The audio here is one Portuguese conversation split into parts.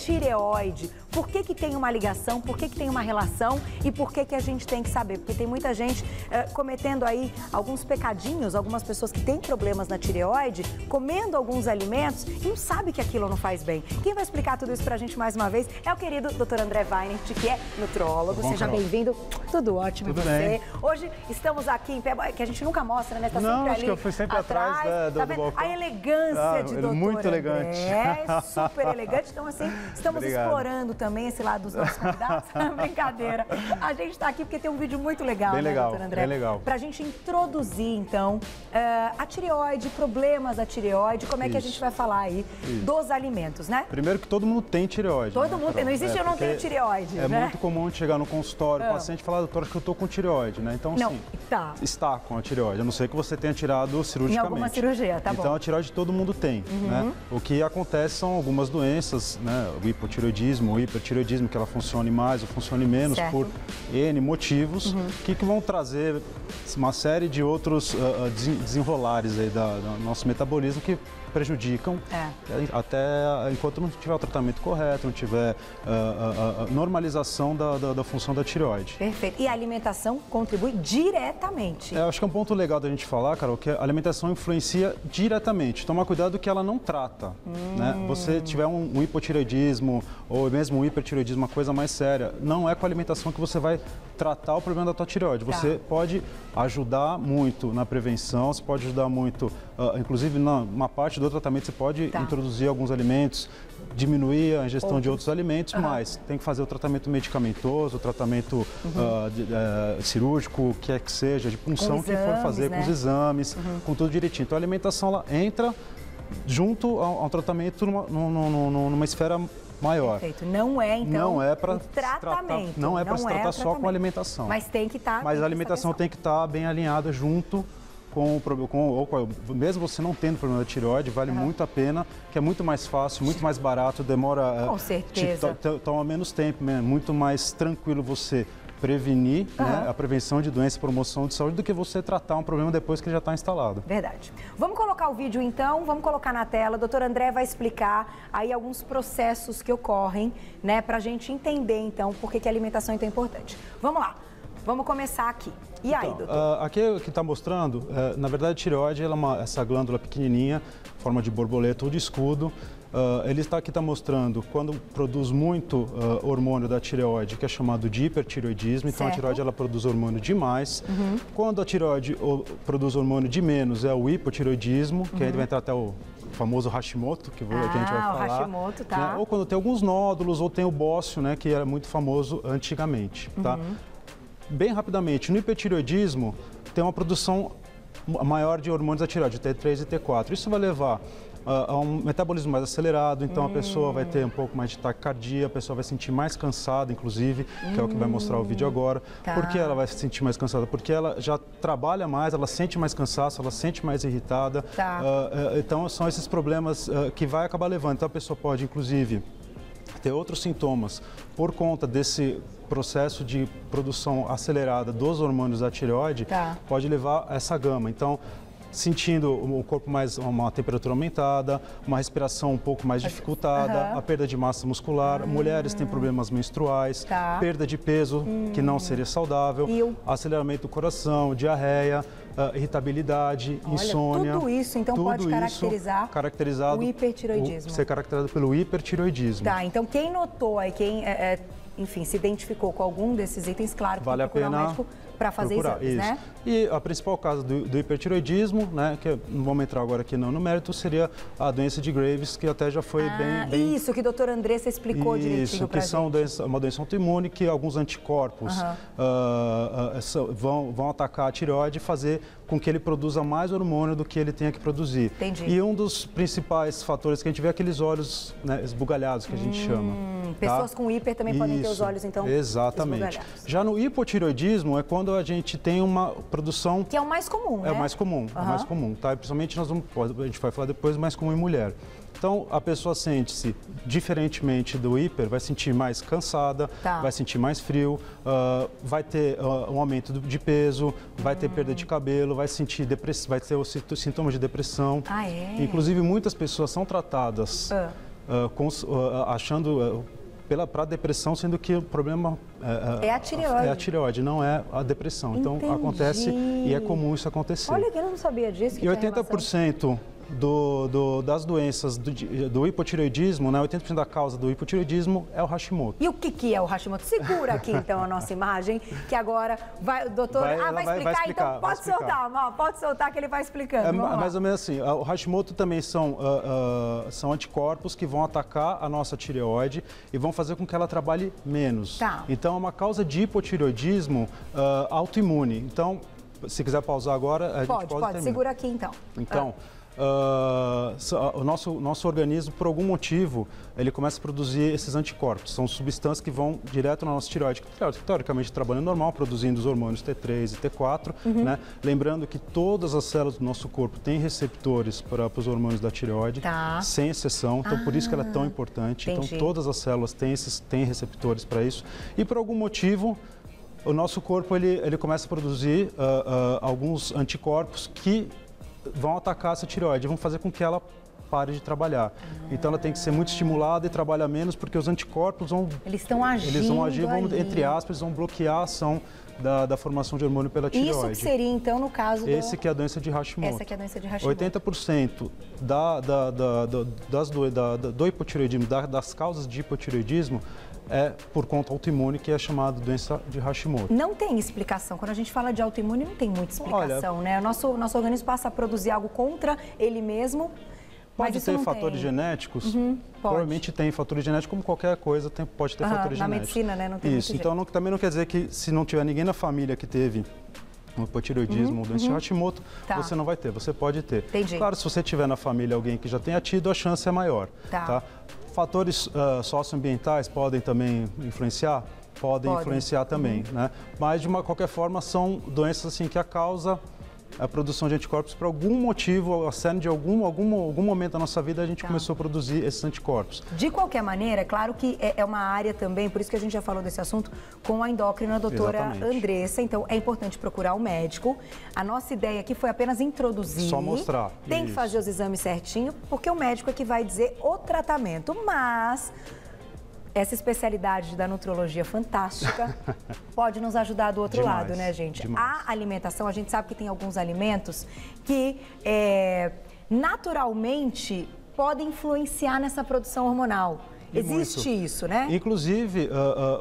tireoide? Por que que tem uma ligação? Por que que tem uma relação? E por que que a gente tem que saber? Porque tem muita gente cometendo aí alguns pecadinhos, algumas pessoas que têm problemas na tireoide, comendo alguns alimentos e não sabe que aquilo não faz bem. Quem vai explicar tudo isso pra gente mais uma vez é o querido Dr. André Weinert, que é nutrólogo. Seja bem-vindo. Tudo ótimo. Tudo você. Bem. Hoje estamos aqui em pé, que a gente nunca mostra, né? Tá sempre não, ali acho que eu fui sempre atrás tá do balcão. A elegância de Dr. Muito elegante. É, super elegante. Então, assim, estamos Obrigado. Explorando também esse lado dos nossos convidados. Brincadeira. A gente está aqui porque tem um vídeo muito legal, bem né, legal, doutor André? Bem legal. Pra gente introduzir, então, a tireoide, problemas da tireoide, como é que a gente vai falar aí dos alimentos, né? Primeiro que todo mundo tem tireoide. Todo mundo tem. Não existe eu não tenho tireoide, É né? muito comum chegar no consultório, o paciente falar, doutor, acho que eu tô com tireoide, né? Então, não, sim, está com a tireoide, a não ser que você tenha tirado cirurgicamente. Em alguma cirurgia, tá bom. Então, a tireoide todo mundo tem, né? O que acontece são algumas doenças, né? O hipotireoidismo, o hipertireoidismo, que ela funcione mais ou funcione menos por N motivos, que vão trazer uma série de outros desenrolares aí do nosso metabolismo que prejudicam até enquanto não tiver o tratamento correto, não tiver normalização da função da tireoide. Perfeito. E a alimentação contribui diretamente. Acho que é um ponto legal da gente falar, Carol, que a alimentação influencia diretamente. Toma cuidado que ela não trata. Né? Você tiver um hipotireoidismo ou mesmo um hipertireoidismo, uma coisa mais séria, não é com a alimentação que você vai tratar o problema da tua tireoide. Você pode ajudar muito na prevenção, você pode ajudar muito, inclusive numa parte do tratamento você pode introduzir alguns alimentos, diminuir a ingestão de outros alimentos, mas tem que fazer o tratamento medicamentoso, o tratamento cirúrgico, o que é que seja, de punção que for fazer, com os exames, com tudo direitinho. Então a alimentação ela entra junto ao tratamento numa esfera maior. Perfeito. Não é, então, não é para tratamento. Não é para se tratar só com alimentação. Mas tem que estar. Mas a alimentação tem que estar bem alinhada junto mesmo você não tendo problema da tireoide, vale muito a pena, que é muito mais fácil, muito mais barato, demora... Com certeza. Toma menos tempo, muito mais tranquilo você prevenir, né, a prevenção de doença e promoção de saúde do que você tratar um problema depois que ele já está instalado. Verdade. Vamos colocar o vídeo então, vamos colocar na tela. O doutor André vai explicar aí alguns processos que ocorrem, né, para a gente entender então por que a alimentação é tão importante. Vamos lá. Vamos começar aqui. E aí, doutor? Aqui o que está mostrando, na verdade, a tireoide ela é essa glândula pequenininha, forma de borboleta ou de escudo. Ele está mostrando quando produz muito hormônio da tireoide, que é chamado de hipertireoidismo. Então, a tireoide ela produz hormônio demais. Quando a tireoide produz hormônio de menos, é o hipotireoidismo, que aí vai entrar até o famoso Hashimoto, que a gente vai falar. O Hashimoto, tá. Né? Ou quando tem alguns nódulos, ou tem o bócio, né, que era muito famoso antigamente, tá? Bem rapidamente, no hipertireoidismo tem uma produção maior de hormônios da tireoide, T3 e T4. Isso vai levar a um metabolismo mais acelerado, então a pessoa vai ter um pouco mais de taquicardia, a pessoa vai se sentir mais cansada, inclusive, que é o que vai mostrar o vídeo agora. Por que ela vai se sentir mais cansada? Porque ela já trabalha mais, ela sente mais cansaço, ela sente mais irritada. Então são esses problemas que vai acabar levando. Então a pessoa pode, inclusive, ter outros sintomas por conta desse processo de produção acelerada dos hormônios da tireoide, pode levar a essa gama. Então, sentindo o corpo mais, uma temperatura aumentada, uma respiração um pouco mais dificultada, a perda de massa muscular, mulheres têm problemas menstruais, perda de peso, que não seria saudável, aceleramento do coração, diarreia, irritabilidade, insônia. Tudo isso, então, pode caracterizar o hipertireoidismo. Ser caracterizado pelo hipertireoidismo. Tá, então quem notou aí, quem, enfim, se identificou com algum desses itens, claro que vale tem que procurar um médico para fazer exames, né? E a principal causa do hipertireoidismo, né, que não vamos entrar agora aqui no mérito, seria a doença de Graves, que até já foi bem... Isso, que o doutor Andressa explicou direitinho pra gente. Isso, que uma doença autoimune que alguns anticorpos vão atacar a tireoide e fazer com que ele produza mais hormônio do que ele tenha que produzir. Entendi. E um dos principais fatores que a gente vê é aqueles olhos, né, esbugalhados, que a gente chama. Pessoas com hiper também podem ter os olhos, então, exatamente. Já no hipotireoidismo é quando a gente tem uma produção... Que é o mais comum, né? É o mais comum, é o mais comum, tá? Principalmente a gente vai falar depois, mais comum em mulher. Então, a pessoa sente-se, diferentemente do hiper, vai sentir mais cansada, vai sentir mais frio, vai ter um aumento de peso, vai ter perda de cabelo, vai ter os sintomas de depressão. Inclusive, muitas pessoas são tratadas achando para a depressão, sendo que o problema é a tireoide. É a tireoide, não é a depressão. Entendi. Então acontece e é comum isso acontecer. Olha, que eu não sabia disso. E 80% das doenças do hipotireoidismo, né, 80% da causa do hipotireoidismo é o Hashimoto. E o que é o Hashimoto? Segura aqui então a nossa imagem, que agora o doutor vai explicar, então pode soltar, Mal, pode soltar que ele vai explicando. É mais ou menos assim, o Hashimoto também são anticorpos que vão atacar a nossa tireoide e vão fazer com que ela trabalhe menos. Tá. Então é uma causa de hipotireoidismo autoimune. Então, se quiser pausar agora, a gente pode segura aqui então. Então, o nosso organismo, por algum motivo, ele começa a produzir esses anticorpos. São substâncias que vão direto na nossa tireoide, que teoricamente trabalham normal, produzindo os hormônios T3 e T4. Né? Lembrando que todas as células do nosso corpo têm receptores para os hormônios da tireoide, sem exceção. Então, por isso que ela é tão importante. Entendi. Então, todas as células têm receptores para isso. E, por algum motivo, o nosso corpo ele começa a produzir alguns anticorpos que vão atacar essa tireoide, vão fazer com que ela pare de trabalhar. Então ela tem que ser muito estimulada e trabalhar menos, porque os anticorpos vão... Eles estão agindo. Eles vão agir, entre aspas, vão bloquear a ação da formação de hormônio pela tireoide. Isso que seria, então, no caso Esse que é a doença de Hashimoto. Essa que é a doença de Hashimoto. 80% do hipotireoidismo, das causas de hipotireoidismo, é por conta autoimune, que é chamada doença de Hashimoto. Não tem explicação. Quando a gente fala de autoimune, não tem muita explicação, né? O nosso organismo passa a produzir algo contra ele mesmo. Pode ter fatores genéticos? Provavelmente tem fatores genéticos, como qualquer coisa pode ter fatores genéticos. Na medicina, né? Não tem isso. Então, também não quer dizer que se não tiver ninguém na família que teve um hipotireoidismo ou doença de Hashimoto, você não vai ter. Você pode ter. Entendi. Claro, se você tiver na família alguém que já tenha tido, a chance é maior. Tá? Fatores socioambientais podem também influenciar? Podem influenciar também, né? Mas, de qualquer forma, são doenças assim, que a causa a produção de anticorpos por algum motivo, a cerne de algum momento da nossa vida, a gente começou a produzir esses anticorpos. De qualquer maneira, é claro que é uma área também, por isso que a gente já falou desse assunto, com a endócrina, a doutora Andressa. Então, é importante procurar o médico. A nossa ideia aqui foi apenas introduzir. Só mostrar. Tem que fazer os exames certinho, porque o médico é que vai dizer o tratamento. Mas essa especialidade da nutrologia fantástica pode nos ajudar do outro lado, né, gente? A alimentação, a gente sabe que tem alguns alimentos que naturalmente podem influenciar nessa produção hormonal. Existe isso, né? Inclusive,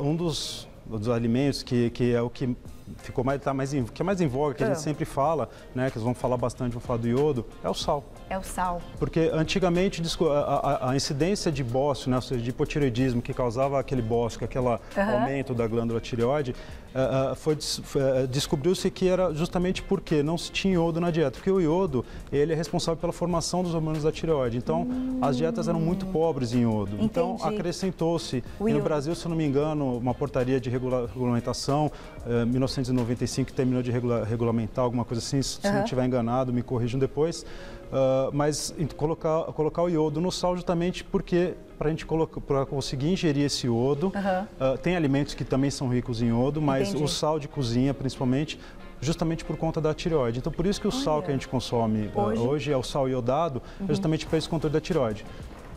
um dos alimentos que é o que ficou mais em voga, que a gente sempre fala, né, que eles vão falar bastante, vão falar do iodo, é o sal. É o sal. Porque antigamente a incidência de bócio, né, ou seja, de hipotireoidismo, que causava aquele bócio, aquele aumento da glândula tireoide, descobriu-se que era justamente porque não se tinha iodo na dieta. Porque o iodo, ele é responsável pela formação dos hormônios da tireoide. Então, as dietas eram muito pobres em iodo. Entendi. Então, acrescentou-se, e no Brasil, se eu não me engano, uma portaria de regulamentação, 1995, que terminou de regulamentar alguma coisa assim, se não estiver enganado, me corrijam depois. Mas colocar o iodo no sal justamente porque para conseguir ingerir esse iodo, tem alimentos que também são ricos em iodo, mas o sal de cozinha principalmente, justamente por conta da tireoide. Então por isso que o sal que a gente consome hoje é o sal iodado, justamente para esse controle da tireoide.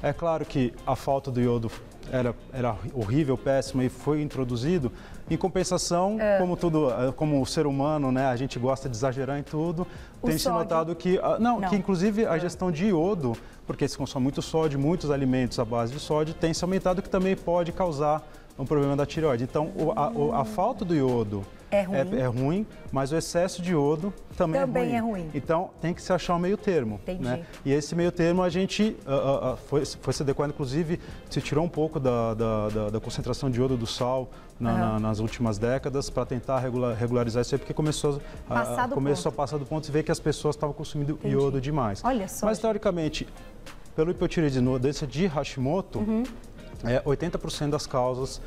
É claro que a falta do iodo era horrível, péssima e foi introduzido. Em compensação, como o ser humano, né, a gente gosta de exagerar em tudo, tem se notado que, que inclusive a gestão de iodo, porque se consome muito sódio, muitos alimentos à base de sódio, tem se aumentado, que também pode causar um problema da tireoide. Então, a falta do iodo é ruim, mas o excesso de iodo também é ruim. Então, tem que se achar um meio termo. Né? E esse meio termo a gente foi se adequando, inclusive, se tirou um pouco da concentração de iodo do sal nas últimas décadas para tentar regularizar isso aí, porque começou a passar do ponto e ver que as pessoas estavam consumindo iodo demais. Olha só, mas, teoricamente, pelo hipotireoidismo, doença de Hashimoto, 80% das causas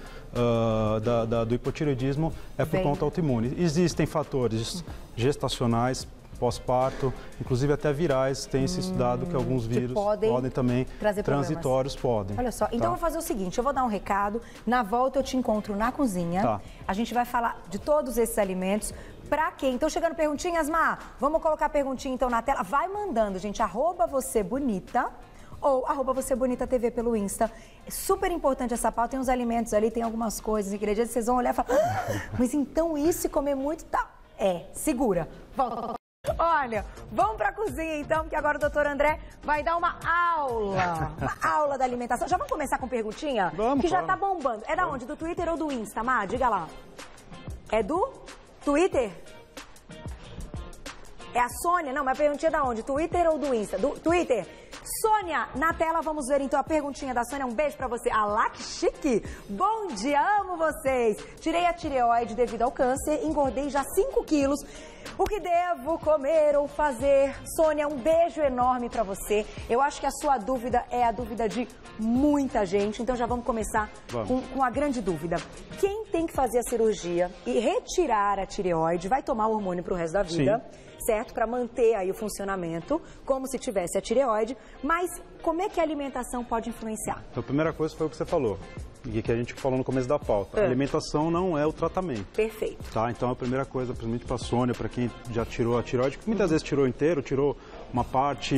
do hipotireoidismo é por conta autoimune. Existem fatores gestacionais, pós-parto, inclusive até virais, tem se estudado que alguns vírus podem também, transitórios podem. Olha só, então eu vou fazer o seguinte, eu vou dar um recado, na volta eu te encontro na cozinha, a gente vai falar de todos esses alimentos. Pra quem? Então, chegando perguntinhas, Má, vamos colocar a perguntinha então na tela. Vai mandando, gente, @vocêbonita ou @VocêBonitaTV pelo Insta. É super importante essa pauta, tem uns alimentos ali, tem algumas coisas, ingredientes, vocês vão olhar e falar, mas então isso e comer muito tá... segura. Volta. Olha, vamos pra cozinha então, porque agora o doutor André vai dar uma aula da alimentação. Já vamos começar com perguntinha? Vamos, que já tá bombando. É da onde? Do Twitter ou do Insta, Má? Diga lá. É do Twitter? É a Sônia? Não, mas a perguntinha é da onde? Twitter ou do Insta? Do Twitter? Sônia, na tela vamos ver então a perguntinha da Sônia. Um beijo pra você. Alá, que chique! Bom dia, amo vocês! Tirei a tireoide devido ao câncer, engordei já 5 quilos. O que devo comer ou fazer? Sônia, um beijo enorme pra você. Eu acho que a sua dúvida é a dúvida de muita gente, então já vamos começar com a grande dúvida. Quem tem que fazer a cirurgia e retirar a tireoide vai tomar o hormônio pro resto da vida? Sim. Certo? Para manter aí o funcionamento, como se tivesse a tireoide. Mas como é que a alimentação pode influenciar? Então, a primeira coisa foi o que você falou, e que a gente falou no começo da pauta. A alimentação não é o tratamento. Perfeito. Tá? Então, a primeira coisa, principalmente para a Sônia, para quem já tirou a tireoide, que muitas vezes tirou inteiro, tirou uma parte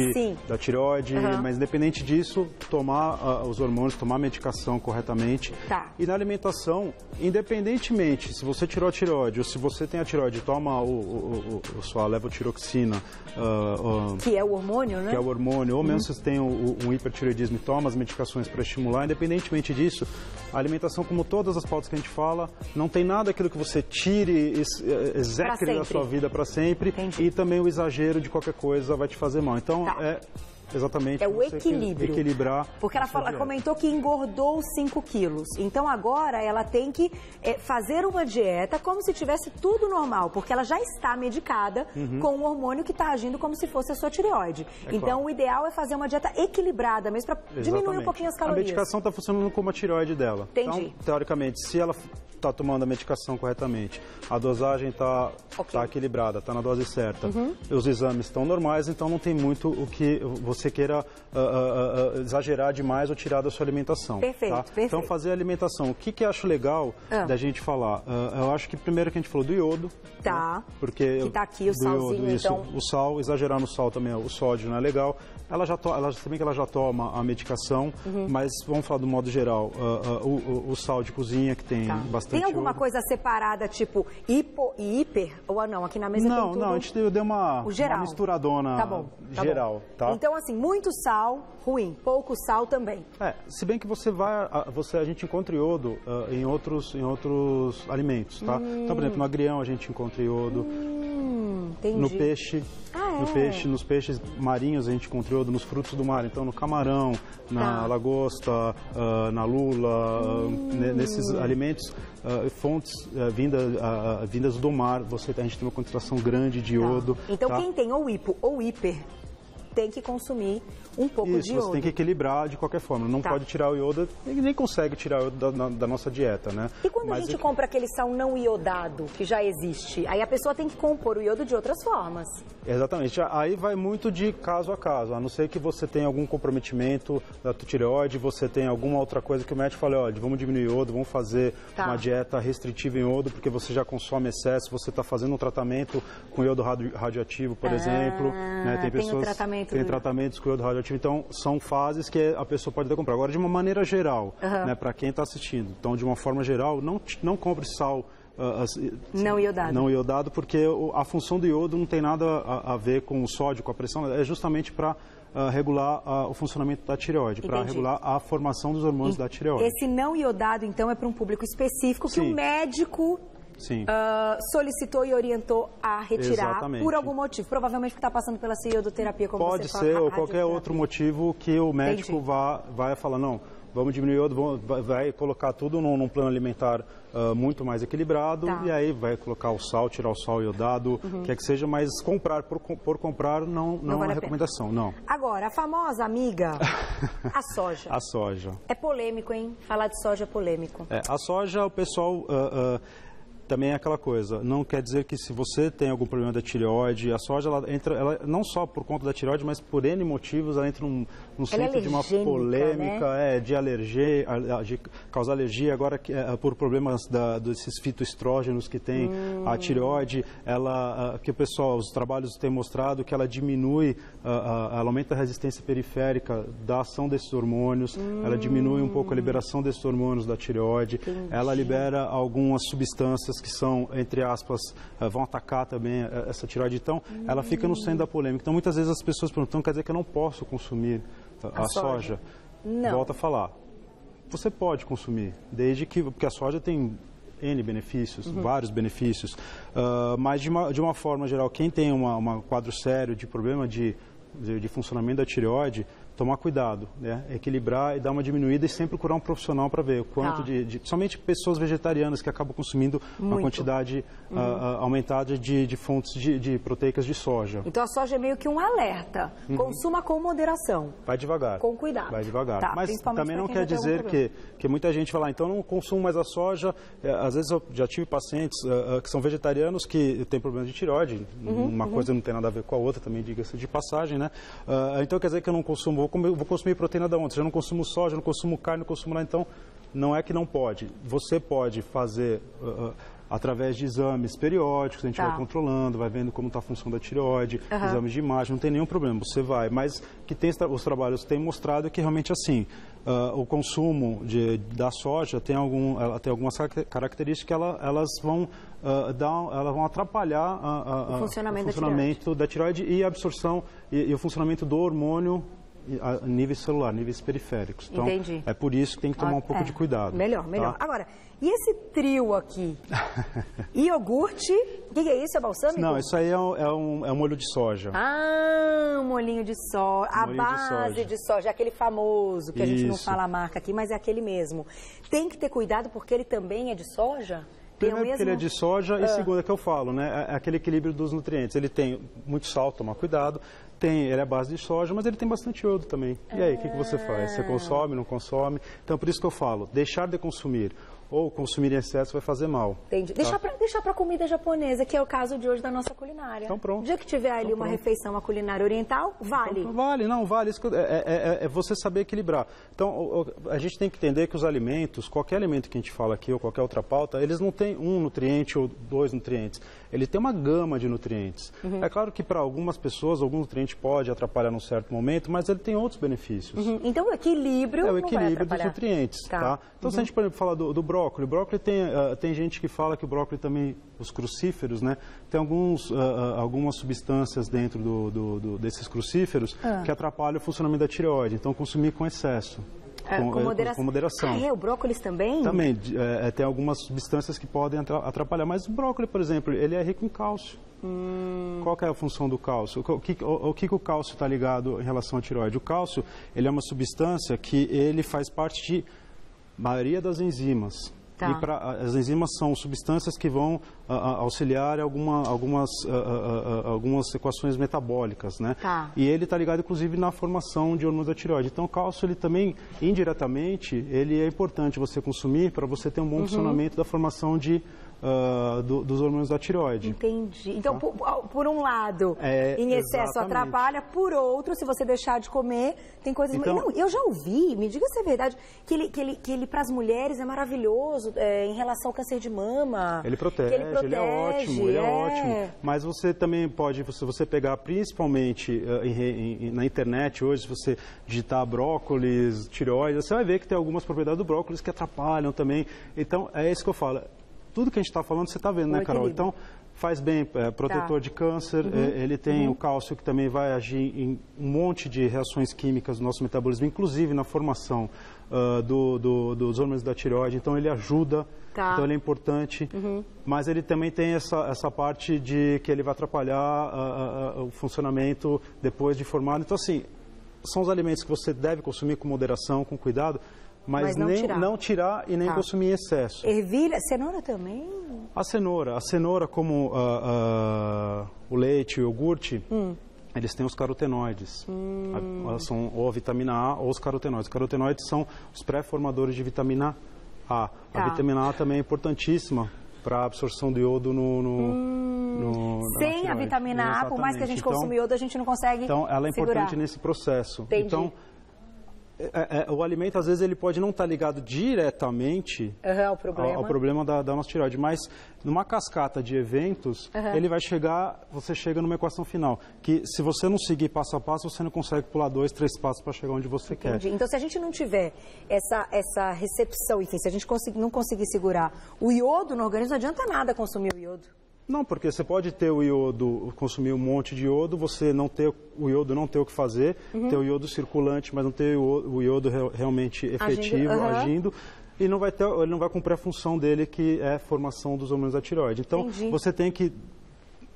da tireoide, mas independente disso, tomar os hormônios, tomar a medicação corretamente. Tá. E na alimentação, independentemente se você tirou a tireoide ou se você tem a tireoide, toma sua levotiroxina, que é o hormônio, né? Que é o hormônio, ou mesmo se você tem um hipertireoidismo e toma as medicações para estimular, independentemente disso, a alimentação, como todas as pautas que a gente fala, não tem nada aquilo que você tire, execre da sua vida para sempre. Entendi. E também o exagero de qualquer coisa vai te fazer mal. Então, exatamente. É o equilíbrio. Equilibrar. Porque ela comentou que engordou 5 quilos. Então agora ela tem que fazer uma dieta como se tivesse tudo normal. Porque ela já está medicada com um hormônio que está agindo como se fosse a sua tireoide. Então o ideal é fazer uma dieta equilibrada mesmo para diminuir um pouquinho as calorias. A medicação está funcionando como a tireoide dela. Entendi. Então, teoricamente, se ela está tomando a medicação corretamente, a dosagem está equilibrada, está na dose certa, os exames estão normais, então não tem muito o que você queira exagerar demais ou tirar da sua alimentação. Perfeito, tá? perfeito. Então, fazer a alimentação. O que eu acho legal da gente falar? Eu acho que primeiro que a gente falou do iodo. Tá. Né? Porque que tá aqui o salzinho, então. O sal, exagerar no sal também, o sódio não é legal. Se bem que ela já toma a medicação, mas vamos falar do modo geral, o sal de cozinha que tem bastante. Tem alguma iodo. coisa separada, tipo hipo e hiper? Ou não? Aqui na mesa tem tudo? Não, a gente deu uma misturadona geral. Tá? Então, assim, muito sal, ruim. Pouco sal também. Se bem que a gente encontra iodo em outros alimentos, tá? Então, por exemplo, no agrião a gente encontra iodo. Entendi. No peixe. Nos peixes marinhos a gente encontra iodo, nos frutos do mar. Então, no camarão, na lagosta, na lula, nesses alimentos, fontes vindas do mar, a gente tem uma concentração grande de iodo. Então, quem tem ou hipo ou hiper tem que consumir um pouco de iodo. Você tem que equilibrar de qualquer forma. Não pode tirar o iodo, nem consegue tirar o iodo da nossa dieta, né? E quando a gente compra aquele sal não iodado, que já existe, aí a pessoa tem que compor o iodo de outras formas. Exatamente. Aí vai muito de caso a caso. A não ser que você tenha algum comprometimento da tua tireoide, você tem alguma outra coisa que o médico fala, olha, vamos diminuir o iodo, vamos fazer uma dieta restritiva em iodo, porque você já consome excesso, você está fazendo um tratamento com iodo radioativo, por exemplo. Né? Tem pessoas que têm tratamentos com iodo radioativo. Então, são fases que a pessoa pode comprar. Agora, de uma maneira geral, né, para quem está assistindo, então, de uma forma geral, não compre sal não iodado, porque a função do iodo não tem nada a ver com o sódio, com a pressão, é justamente para regular o funcionamento da tireoide, para regular a formação dos hormônios da tireoide. Esse não iodado, então, é para um público específico que o médico solicitou e orientou a retirar por algum motivo. Provavelmente que está passando pela iodoterapia, como pode ser, ou qualquer outro motivo que o médico vai falar, não, vamos diminuir o iodo, vai colocar tudo num plano alimentar muito mais equilibrado, e aí vai colocar o sal, tirar o sal iodado, quer que seja, mas comprar por comprar não é uma recomendação, não. Agora, a famosa amiga, a soja. A soja. É polêmico, hein? Falar de soja é polêmico. A soja, o pessoal... também é aquela coisa, não quer dizer que se você tem algum problema da tireoide, a soja, ela não só por conta da tireoide, mas por N motivos, ela entra num centro de uma polêmica, né? De alergia, de causar alergia, agora por problemas desses fitoestrógenos que tem a tireoide, que o pessoal, os trabalhos têm mostrado que ela diminui, ela aumenta a resistência periférica da ação desses hormônios, ela diminui um pouco a liberação desses hormônios da tireoide, ela libera algumas substâncias que são, entre aspas, vão atacar também essa tireoide. Então, ela fica no centro da polêmica. Então, muitas vezes as pessoas perguntam, quer dizer que eu não posso consumir a soja? Não. Volta a falar. Você pode consumir, porque a soja tem N benefícios, vários benefícios, mas de uma forma geral, quem tem um quadro sério de problema de funcionamento da tireoide, tomar cuidado, né? Equilibrar e dar uma diminuída e sempre procurar um profissional para ver o quanto somente pessoas vegetarianas que acabam consumindo uma quantidade aumentada de fontes de proteicas de soja. Então a soja é meio que um alerta. Consuma com moderação. Vai devagar. Com cuidado. Vai devagar. Tá, mas também não quer dizer que muita gente fala, então não consumo mais a soja. Às vezes eu já tive pacientes que são vegetarianos que têm problemas de tireoide. Uma coisa não tem nada a ver com a outra, também diga-se de passagem, né? Então quer dizer que eu não consumo, vou consumir proteína da onde? Eu não consumo soja, não consumo carne, não consumo nada. Então, não é que não pode. Você pode fazer através de exames periódicos, a gente vai controlando, vai vendo como está a função da tireoide, exames de imagem, não tem nenhum problema, você vai. Mas que os trabalhos têm mostrado que realmente assim, o consumo da soja tem algumas características que elas vão atrapalhar o funcionamento da tireoide e a absorção e o funcionamento do hormônio a níveis celular, níveis periféricos. Então, entendi. É por isso que tem que tomar um pouco de cuidado. Melhor. Tá? Agora, e esse trio aqui? Iogurte, o que é isso? É balsâmico? Não, isso aí é um molho de soja. Ah, um molhinho de soja. A base de soja, aquele famoso, que a gente não fala a marca aqui, mas é aquele mesmo. Tem que ter cuidado porque ele também é de soja? Primeiro porque ele é de soja e segundo é que eu falo, né? É aquele equilíbrio dos nutrientes. Ele tem muito sal, tomar cuidado. Ele é a base de soja, mas ele tem bastante iodo também. E aí, o que você faz? Você consome, não consome? Então, por isso que eu falo, deixar de consumir ou consumir em excesso vai fazer mal. Entendi. Tá? Deixar para comida japonesa, que é o caso de hoje da nossa culinária. Então pronto. O dia que tiver ali uma refeição, uma culinária oriental, vale. Então, vale. Isso é você saber equilibrar. Então, a gente tem que entender que os alimentos, qualquer alimento que a gente fala aqui ou qualquer outra pauta, eles não têm um nutriente ou dois nutrientes. Ele tem uma gama de nutrientes. É claro que para algumas pessoas, algum nutriente pode atrapalhar num certo momento, mas ele tem outros benefícios. Então, o equilíbrio é o equilíbrio dos nutrientes. Tá? Então, se a gente, por exemplo, falar do brócolis, tem gente que fala que o brócolis também, os crucíferos, né? Tem algumas substâncias dentro desses crucíferos que atrapalham o funcionamento da tireoide. Então, consumir com excesso. Com moderação. O brócolis também? Também, tem algumas substâncias que podem atrapalhar, mas o brócolis, por exemplo, ele é rico em cálcio. Qual que é a função do cálcio? O que o cálcio está ligado em relação à tireoide? O cálcio, ele é uma substância que ele faz parte de maioria das enzimas. Tá. E as enzimas são substâncias que vão auxiliar algumas equações metabólicas, né? Tá. E ele está ligado, inclusive, na formação de hormônios da tireoide. Então, o cálcio, ele também, indiretamente, ele é importante você consumir para você ter um bom funcionamento da formação dos hormônios da tireoide. Entendi. Então, por um lado, em excesso atrapalha, por outro, se você deixar de comer, tem coisas... Então, não, eu já ouvi, me diga se é verdade, que ele para as mulheres é maravilhoso em relação ao câncer de mama. Ele protege, ele é ótimo. Mas você também pode, se você pegar principalmente na internet hoje, se você digitar brócolis, tireoide, você vai ver que tem algumas propriedades do brócolis que atrapalham também. Então, é isso que eu falo. Tudo que a gente está falando, você está vendo, né, Carol? Então, faz bem, protetor de câncer, ele tem o cálcio que também vai agir em um monte de reações químicas do nosso metabolismo, inclusive na formação dos hormônios da tireoide, então ele ajuda, então ele é importante, mas ele também tem essa parte de que ele vai atrapalhar o funcionamento depois de formado. Então, assim, são os alimentos que você deve consumir com moderação, com cuidado, mas não tirar e nem consumir em excesso. Ervilha, cenoura também? A cenoura como o leite, o iogurte, eles têm os carotenoides. São ou a vitamina A ou os carotenoides. Os carotenoides são os pré-formadores de vitamina A. A vitamina A também é importantíssima para a absorção do iodo sem a vitamina A, por mais que a gente consuma iodo, a gente não consegue Então, ela é segurar. importante nesse processo. Entendi. Então, o alimento, às vezes, ele pode não estar ligado diretamente ao problema da nossa tireoide, mas numa cascata de eventos, ele vai chegar, você chega numa equação final, que se você não seguir passo a passo, você não consegue pular 2, 3 passos para chegar onde você quer. Então, se a gente não tiver essa recepção, enfim, se a gente não conseguir segurar o iodo no organismo, não adianta nada consumir o iodo. Não, porque você pode ter o iodo, consumir um monte de iodo, você não ter o iodo, não ter o que fazer, ter o iodo circulante, mas não ter o iodo realmente efetivo, agindo, e ele não vai cumprir a função dele, que é a formação dos hormônios da tireoide. Então, você tem que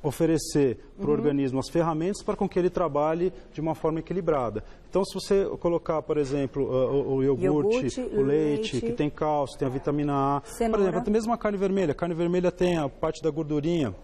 oferecer para o organismo as ferramentas para com que ele trabalhe de uma forma equilibrada. Então, se você colocar, por exemplo, o iogurte, o leite, que tem cálcio, tem a vitamina A, cenoura. por exemplo, até mesmo a carne vermelha tem a parte da gordurinha,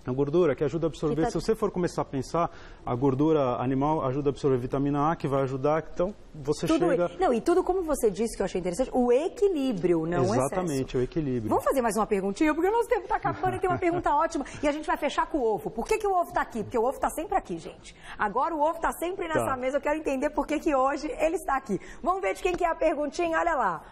a gordura que ajuda a absorver. Se você for começar a pensar, a gordura animal ajuda a absorver a vitamina A, que vai ajudar, então você chega... Não, e tudo como você disse, que eu achei interessante, o equilíbrio, não o excesso. Exatamente, o equilíbrio. Vamos fazer mais uma perguntinha, porque o nosso tempo está acabando e tem uma pergunta ótima. E a gente vai fechar com o ovo. Por que o ovo está aqui? Porque o ovo está sempre aqui, gente. Agora o ovo está sempre nessa mesa, eu quero entender por que hoje ele está aqui. Vamos ver de quem que é a perguntinha, olha lá.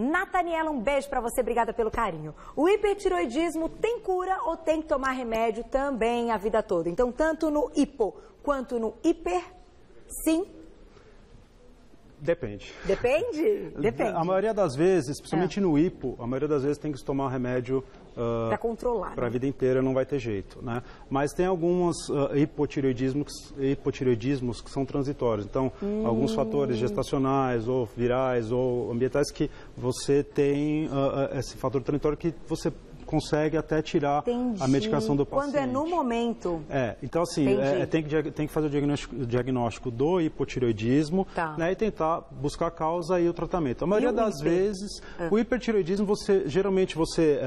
Nataniela, um beijo pra você, obrigada pelo carinho. O hipertiroidismo tem cura ou tem que tomar remédio também a vida toda? Então, tanto no hipo quanto no hiper, sim? Depende. Depende? Depende. A maioria das vezes, principalmente no hipo, a maioria das vezes tem que tomar remédio para controlar. Para a vida inteira, não vai ter jeito, né? Mas tem alguns hipotireoidismos que são transitórios. Então, alguns fatores gestacionais ou virais ou ambientais que você tem esse fator transitório que você consegue até tirar a medicação do paciente. Quando é no momento. Então assim, tem que fazer o diagnóstico do hipotireoidismo, né, e tentar buscar a causa e o tratamento. A maioria das vezes, o hipertireoidismo, geralmente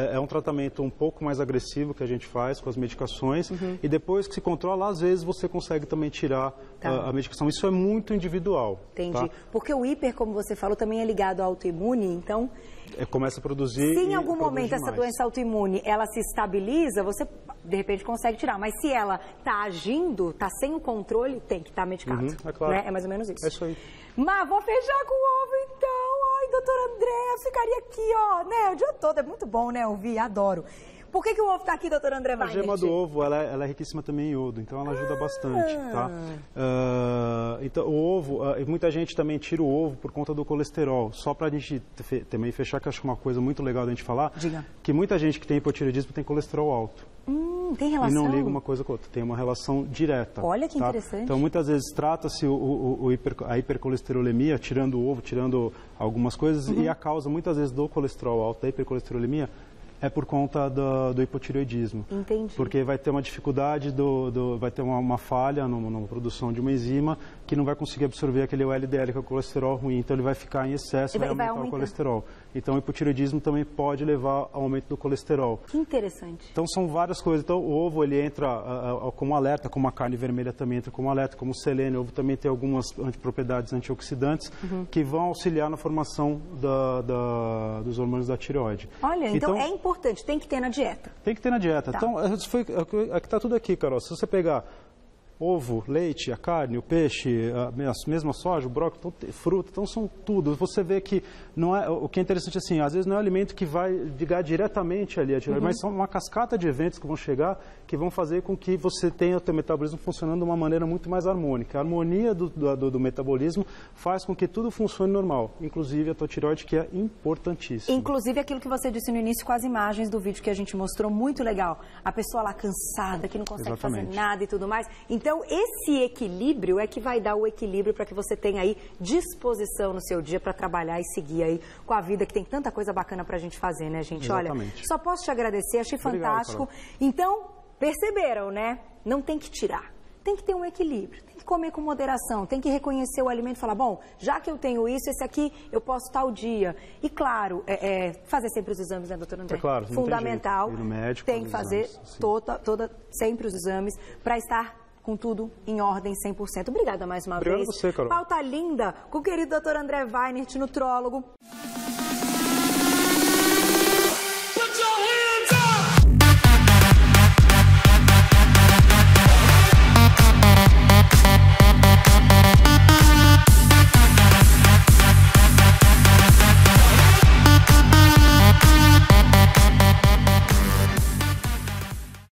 é um tratamento um pouco mais agressivo que a gente faz com as medicações, e depois que se controla, às vezes você consegue também tirar a medicação. Isso é muito individual. Entendi. Porque o hiper, como você falou, também é ligado ao autoimune, então... começa a produzir. Se em algum momento essa doença autoimune ela se estabiliza, você de repente consegue tirar. Mas se ela está agindo, está sem o controle, tem que estar medicado. É claro. Né? É mais ou menos isso. É isso aí. Mas vou fechar com o ovo então. Ai, doutora Andréa, ficaria aqui, ó, né, o dia todo. É muito bom, né, ouvir, adoro. Por que o ovo está aqui, doutora André Weinert? A gema do ovo, ela é riquíssima também em iodo, então ela ajuda bastante, tá? Então, o ovo, muita gente também tira o ovo por conta do colesterol. Só para a gente também fechar, que eu acho que é uma coisa muito legal da gente falar, que muita gente que tem hipotireoidismo tem colesterol alto. Tem relação? E não liga uma coisa com a outra, tem uma relação direta. Olha que interessante. Então, muitas vezes trata-se a hipercolesterolemia, tirando o ovo, tirando algumas coisas, e a causa, muitas vezes, do colesterol alto, da hipercolesterolemia, é por conta do hipotireoidismo. Entendi. Porque vai ter uma dificuldade, vai ter uma falha na produção de uma enzima que não vai conseguir absorver aquele LDL, que é o colesterol ruim. Então ele vai ficar em excesso e vai aumentar o colesterol. Então o hipotireoidismo também pode levar ao aumento do colesterol. Que interessante. Então são várias coisas. Então o ovo ele entra como alerta, como a carne vermelha também entra como alerta, como o selênio. O ovo também tem algumas propriedades antioxidantes que vão auxiliar na formação dos hormônios da tireoide. Olha, então é importante, tem que ter na dieta. Tem que ter na dieta. Então, está tudo aqui, Carol. Se você pegar ovo, leite, a carne, o peixe, a mesma soja, o brócolis, fruta, então são tudo. Você vê que não é, o que é interessante assim, às vezes não é um alimento que vai ligar diretamente ali a tireoide, mas são uma cascata de eventos que vão chegar, que vão fazer com que você tenha o teu metabolismo funcionando de uma maneira muito mais harmônica. A harmonia do metabolismo faz com que tudo funcione normal, inclusive a tua tireoide, que é importantíssima. Inclusive aquilo que você disse no início com as imagens do vídeo que a gente mostrou, muito legal. A pessoa lá cansada, que não consegue fazer nada e tudo mais. Então, esse equilíbrio é que vai dar o equilíbrio para que você tenha aí disposição no seu dia para trabalhar e seguir aí com a vida, que tem tanta coisa bacana para a gente fazer, né, gente? Exatamente. Olha, só posso te agradecer, achei fantástico. Carol. Então, perceberam, né? Não tem que tirar, tem que ter um equilíbrio, tem que comer com moderação, tem que reconhecer o alimento e falar, bom, já que eu tenho isso, esse aqui eu posso tal dia. E claro, fazer sempre os exames, né, doutora André? É claro, fundamental. Ir no médico, tem que fazer sempre os exames para estar com tudo em ordem 100%. Obrigada mais uma vez. Obrigado a você, Carol. Pauta linda com o querido doutor André Weinert, nutrólogo.